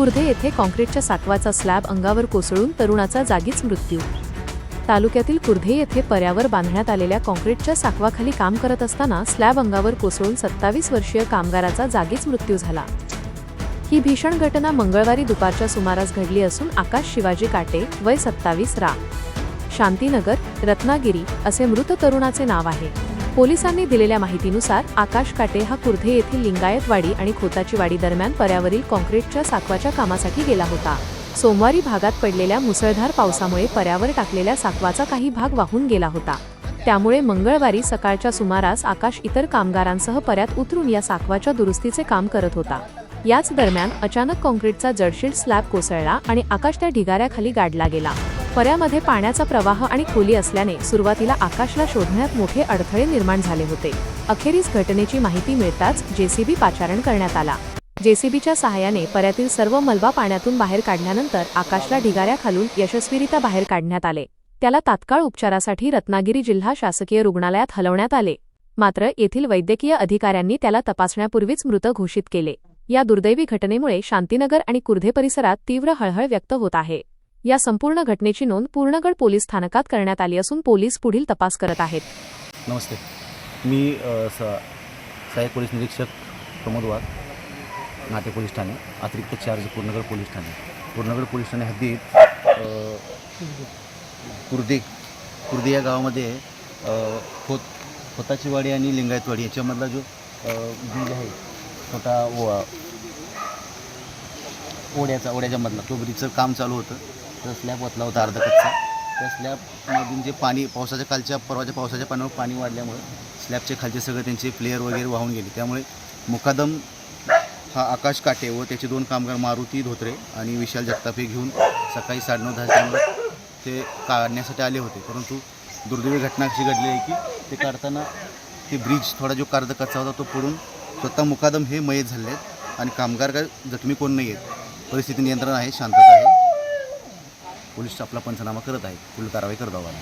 कुर्धे येथे काँक्रीटच्या साकवाचा स्लॅब अंगावर कोसळून तरुणाचा जागीच मृत्यू। तालुक्यातील कुर्धे येथे पर्यावर बांधण्यात आलेल्या काँक्रीटच्या साकवाखाली काम करत असताना स्लॅब अंगावर कोसळून 27 वर्षीय कामगाराचा जागीच मृत्यू झाला। ही भीषण घटना मंगळवारी दुपारच्या सुमारास घडली असून आकाश शिवाजी काटे वय 27 रा शांतीनगर रत्नागिरी असे मृत तरुणाचे नाव आहे। पोलिसांनी दिलेल्या माहितीनुसार आकाश काटे हा कुर्धे येथील लिंगायतवाडी आणि खोताचीवाडी दरम्यान पर्यावरील काँक्रीटच्या साकवाच्या कामासाठी गेला होता। सोमवारी भागात पडलेल्या मुसळधार पावसामुळे पर्यावर टाकलेल्या साकवाचा काही भाग वाहून गेला होता। त्यामुळे मंगळवारी सकाळच्या सुमारास आकाश इतर कामगारांसह पर्यात उतरून या साकवाच्या दुरुस्तीचे काम करत होता। याच दरम्यान अचानक काँक्रीटचा जडशीट स्लॅब कोसळला आणि आकाश त्या ढिगाऱ्याखाली गाडला गेला। पर्यामध्ये पाण्याचा प्रवाह आणि खोली असल्याने सुरुवातीला आकाशला शोधण्यात मोठे अडथळे निर्माण झाले होते। अखेरीस घटनेची माहिती मिळताच जेसीबी पाचारण करण्यात आला। जेसीबीच्या सहाय्याने पर्यातील सर्व मलबा पाण्यातून बाहेर काढल्यानंतर आकाशला ढिगाऱ्याखालून यशस्वीरित्या बाहेर काढण्यात आले। त्याला तात्काळ उपचारासाठी रत्नागिरी जिल्हा शासकीय रुग्णालयात हलवण्यात आले। मात्र येथील वैद्यकीय अधिकाऱ्यांनी त्याला तपासण्यापूर्वीच मृत घोषित केले। या दुर्दैवी घटनेमुळे शांतीनगर आणि कुर्धे परिसरात तीव्र हळहळ व्यक्त होत आहे। या संपूर्ण घटनेची नोंद पूर्णगड पोलीस स्थानकात करण्यात आली असून पोलीस पुढील तपास करत आहेत। नमस्ते, मी सहाय्यक पोलीस निरीक्षक प्रमोद वाघ, नाटे पोलीस ठाणे, अतिरिक्त charge Purnagad police Thane. Purnagad police Thane हद्दीत कुर्धे या गावामध्ये खोताचीवाडी आणि लिंगायतवाडी याच्यामधला जो ब्रिज आहे, छोटा ओढ्याच्या मधला तो ब्रिजचं काम चालू होतं। तर स्लॅब वतला होता अर्धा कच्चा। त्या स्लॅबमधून जे पाणी परवाच्या पावसाच्या पाण्यावर पाणी वाढल्यामुळे स्लॅबचे खालचे सगळे त्यांचे प्लेयर वगैरे वाहून गेले। त्यामुळे मुकादम हा आकाश काटे व त्याचे 2 कामगार मारुती धोत्रे आणि विशाल जगताप हे घेऊन सकाळी 9:30 ते काढण्यासाठी आले होते। परंतु दुर्दैवी घटना अशी घडली आहे की ते काढताना ते ब्रिज थोडा जो अर्धा कच्चा होता तो पडून स्वतः मुकादम हे मयत झाले आहेत आणि कामगार काय जखमी कोण नाही आहेत। परिस्थिती नियंत्रण आहे, शांतता आहे। पोलीस आपला पंचनामा करत आहेत, पुढील कारवाई करत आहोत।